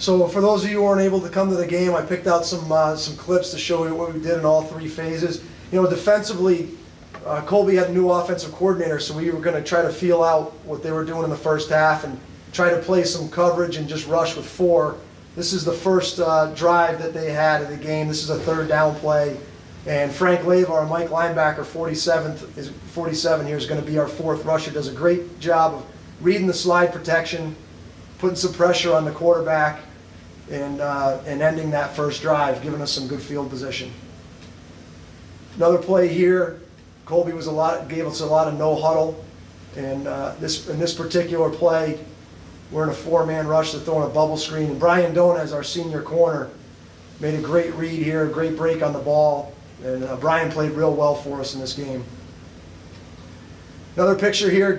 So for those of you who weren't able to come to the game, I picked out some clips to show you what we did in all three phases. You know, defensively, Colby had a new offensive coordinator, so we were going to try to feel out what they were doing in the first half and try to play some coverage and just rush with four. This is the first drive that they had of the game. This is a third down play. And Frank Leva, our Mike linebacker, 47 here, is going to be our fourth rusher. Does a great job of reading the slide protection, putting some pressure on the quarterback, and ending that first drive, giving us some good field position. Another play here, Colby gave us a lot of no huddle, and in this particular play, we're in a four-man rush. They're throwing a bubble screen, and Brian Donez, our senior corner, made a great read here, a great break on the ball, and Brian played real well for us in this game. Another picture here,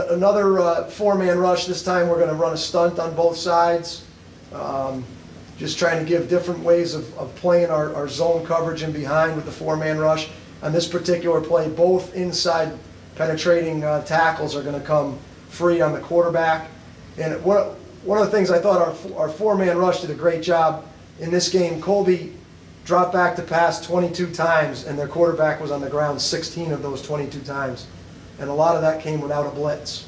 another four-man rush. This time we're going to run a stunt on both sides. Just trying to give different ways of playing our zone coverage in behind with the four-man rush. On this particular play, both inside penetrating tackles are going to come free on the quarterback. And one of the things I thought our four-man rush did a great job in this game. Colby dropped back to pass 22 times, and their quarterback was on the ground 16 of those 22 times. And a lot of that came without a blitz.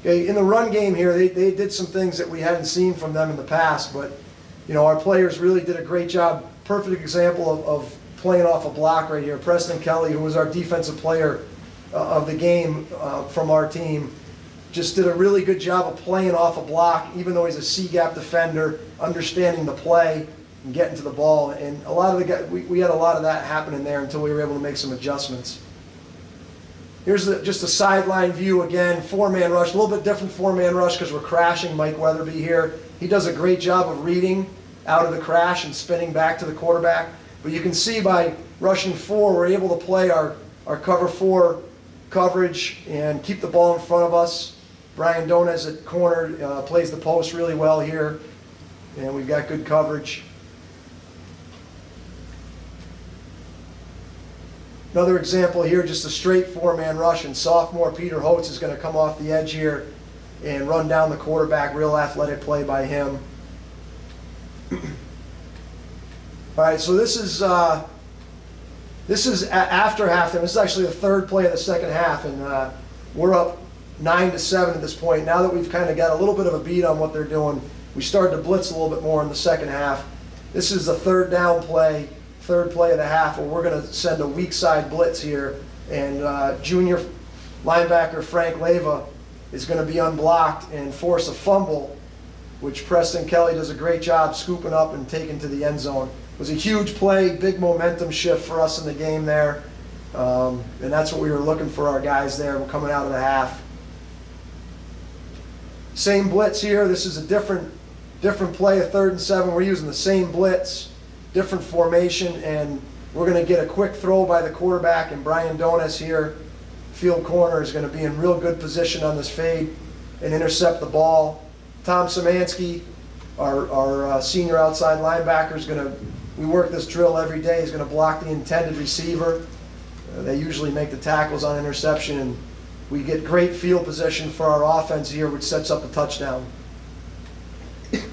Okay, in the run game here, they did some things that we hadn't seen from them in the past, but you know, our players really did a great job. Perfect example of playing off a block right here. Preston Kelly, who was our defensive player of the game from our team, just did a really good job of playing off a block, even though he's a C-gap defender, understanding the play and getting to the ball. And a lot of the guys, we had a lot of that happening there until we were able to make some adjustments. Here's just a sideline view again, four-man rush, a little bit different four-man rush because we're crashing Mike Weatherby here. He does a great job of reading out of the crash and spinning back to the quarterback. But you can see by rushing four, we're able to play our cover four coverage and keep the ball in front of us. Brian Donez at corner plays the post really well here, and we've got good coverage. Another example here, just a straight four-man rush, and sophomore Peter Holtz is going to come off the edge here and run down the quarterback. Real athletic play by him. All right, so this is after halftime. This is actually the third play of the second half, and we're up 9-7 at this point. Now that we've kind of got a little bit of a beat on what they're doing, we started to blitz a little bit more in the second half. This is the third down play, third play of the half, where we're going to send a weak side blitz here, and junior linebacker Frank Leva is going to be unblocked and force a fumble, which Preston Kelly does a great job scooping up and taking to the end zone. It was a huge play, big momentum shift for us in the game there, and that's what we were looking for our guys there coming out of the half. Same blitz here. This is a different play, a 3rd and 7. We're using the same blitz, different formation, and we're going to get a quick throw by the quarterback, and Brian Donez here, field corner, is going to be in real good position on this fade and intercept the ball. Tom Szymanski, our senior outside linebacker, we work this drill every day. He's going to block the intended receiver. They usually make the tackles on interception, and we get great field position for our offense here, which sets up a touchdown.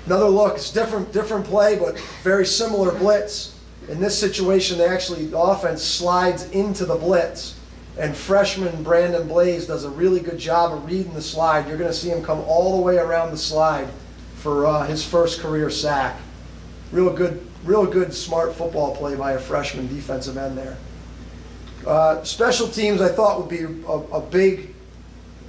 Another look, it's different play, but very similar blitz. In this situation, the offense slides into the blitz, and freshman Brandon Blaze does a really good job of reading the slide. You're going to see him come all the way around the slide for his first career sack. Real good, smart football play by a freshman defensive end there. Special teams, I thought, would be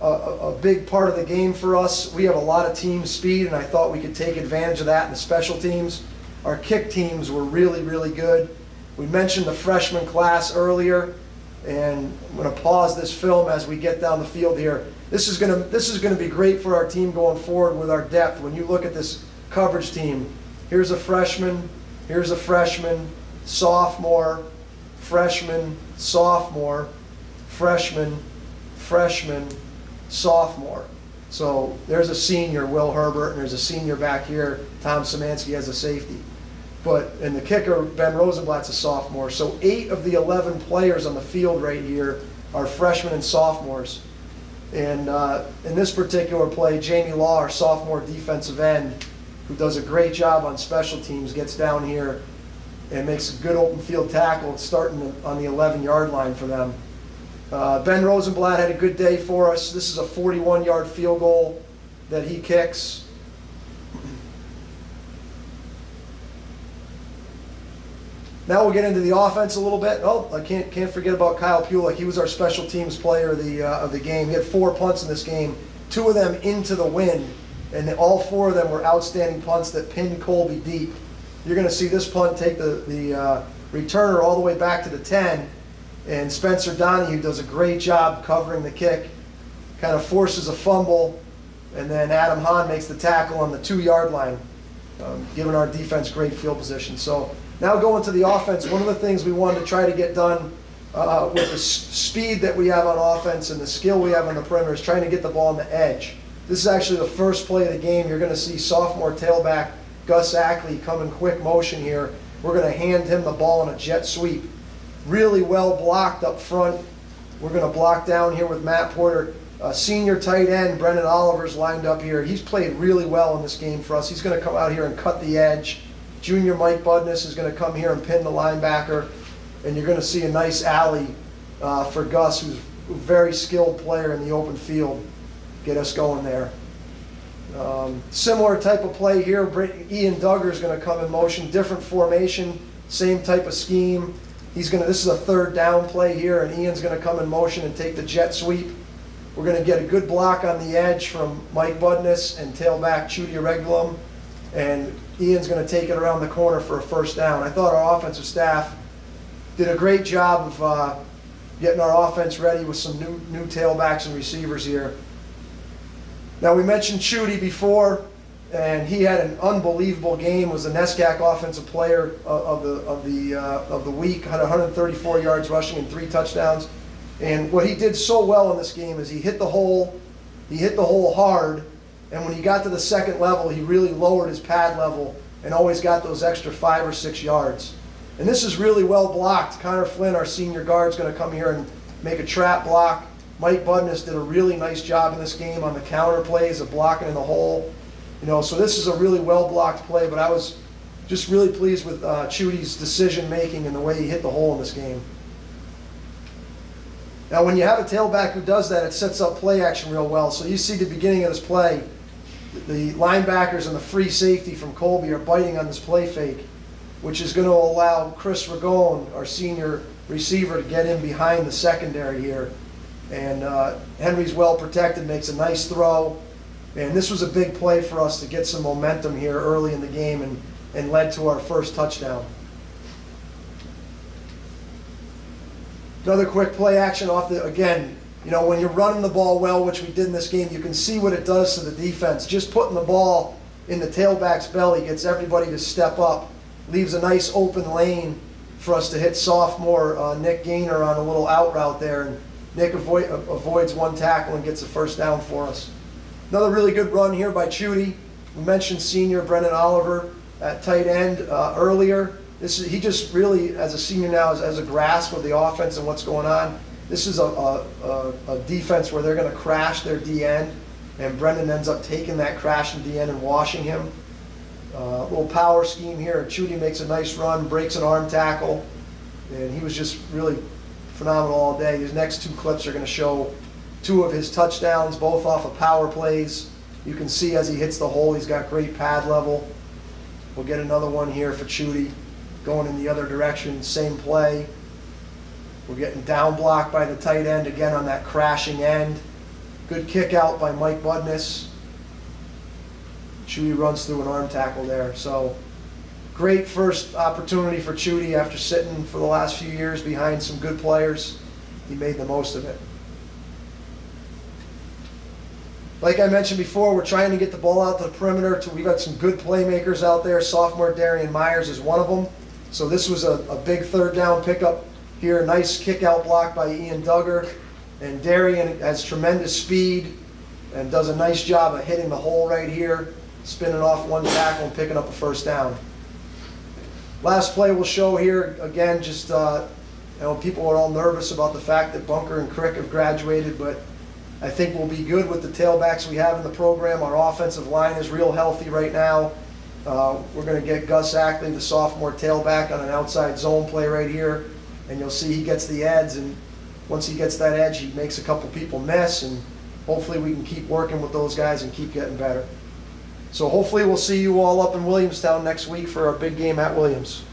a big part of the game for us. We have a lot of team speed, and I thought we could take advantage of that in the special teams. Our kick teams were really, really good. We mentioned the freshman class earlier, and I'm going to pause this film as we get down the field here. This is going to be great for our team going forward with our depth. When you look at this coverage team, here's a freshman, sophomore, freshman, sophomore, freshman, sophomore. So there's a senior, Will Herbert, and there's a senior back here, Tom Szymanski, as a safety. And the kicker, Ben Rosenblatt's a sophomore. So 8 of the 11 players on the field right here are freshmen and sophomores. And in this particular play, Jamie Law, our sophomore defensive end, who does a great job on special teams, gets down here and makes a good open field tackle, starting on the 11-yard line for them. Ben Rosenblatt had a good day for us. This is a 41-yard field goal that he kicks. Now we'll get into the offense a little bit. Oh, I can't forget about Kyle Pulick. He was our special teams player of the game. He had 4 punts in this game, 2 of them into the wind, and all 4 of them were outstanding punts that pinned Colby deep. You're going to see this punt take the returner all the way back to the 10, and Spencer Donahue does a great job covering the kick, kind of forces a fumble, and then Adam Hahn makes the tackle on the 2-yard line, giving our defense great field position. So now going to the offense, one of the things we wanted to try to get done with the speed that we have on offense and the skill we have on the perimeter is trying to get the ball on the edge. This is actually the first play of the game. You're going to see sophomore tailback Gus Ackley come in quick motion here. We're going to hand him the ball in a jet sweep. Really well blocked up front. We're going to block down here with Matt Porter. Senior tight end Brendan Oliver's lined up here. He's played really well in this game for us. He's going to come out here and cut the edge. Junior Mike Budness is going to come here and pin the linebacker. And you're going to see a nice alley for Gus, who's a very skilled player in the open field. Get us going there. Similar type of play here. Ian Duggar is going to come in motion. Different formation, same type of scheme. This is a 3rd down play here, and Ian's going to come in motion and take the jet sweep. We're going to get a good block on the edge from Mike Budness and tailback Chudy Regulum, and Ian's going to take it around the corner for a 1st down. I thought our offensive staff did a great job of getting our offense ready with some new tailbacks and receivers here. Now, we mentioned Chudy before, and he had an unbelievable game. Was the NESCAC offensive player of the week. Had 134 yards rushing and 3 touchdowns. And what he did so well in this game is he hit the hole. He hit the hole hard, and when he got to the 2nd level, he really lowered his pad level and always got those extra 5 or 6 yards. And this is really well blocked. Connor Flynn, our senior guard, is going to come here and make a trap block. Mike Budness did a really nice job in this game on the counter plays of blocking in the hole. So this is a really well-blocked play, but I was just really pleased with Chudy's decision-making and the way he hit the hole in this game. Now, when you have a tailback who does that, it sets up play action real well. So you see the beginning of this play, the linebackers and the free safety from Colby are biting on this play fake, which is going to allow Chris Ragone, our senior receiver, to get in behind the secondary here. And Henry's well protected, makes a nice throw. And this was a big play for us to get some momentum here early in the game and led to our 1st touchdown. Another quick play action again, when you're running the ball well, which we did in this game, you can see what it does to the defense. Just putting the ball in the tailback's belly gets everybody to step up, leaves a nice open lane for us to hit sophomore Nick Gaynor on a little out route there. And Nick avoids 1 tackle and gets a 1st down for us. Another really good run here by Chudy. We mentioned senior Brendan Oliver at tight end earlier. He just really, as a senior now, has a grasp of the offense and what's going on. This is a defense where they're going to crash their D end, and Brendan ends up taking that crash in D end and washing him. A little power scheme here, and Chudy makes a nice run, breaks an arm tackle, and he was just really phenomenal all day. These next 2 clips are going to show 2 of his touchdowns, both off of power plays. You can see as he hits the hole, he's got great pad level. We'll get another one here for Chudy, going in the other direction, same play. We're getting down blocked by the tight end again on that crashing end. Good kick out by Mike Budness. Chudy runs through an arm tackle there. So great first opportunity for Chudy after sitting for the last few years behind some good players. He made the most of it. Like I mentioned before, we're trying to get the ball out to the perimeter. We've got some good playmakers out there. Sophomore Darian Myers is one of them. So this was a big 3rd down pickup here. Nice kick out block by Ian Duggar. And Darian has tremendous speed and does a nice job of hitting the hole right here, spinning off 1 tackle and picking up a 1st down. Last play we'll show here, again, just people are all nervous about the fact that Bunker and Crick have graduated, but I think we'll be good with the tailbacks we have in the program. Our offensive line is real healthy right now. We're going to get Gus Ackley, the sophomore tailback, on an outside zone play right here, and you'll see he gets the edge, and once he gets that edge, he makes a couple people miss, and hopefully we can keep working with those guys and keep getting better. So hopefully we'll see you all up in Williamstown next week for our big game at Williams.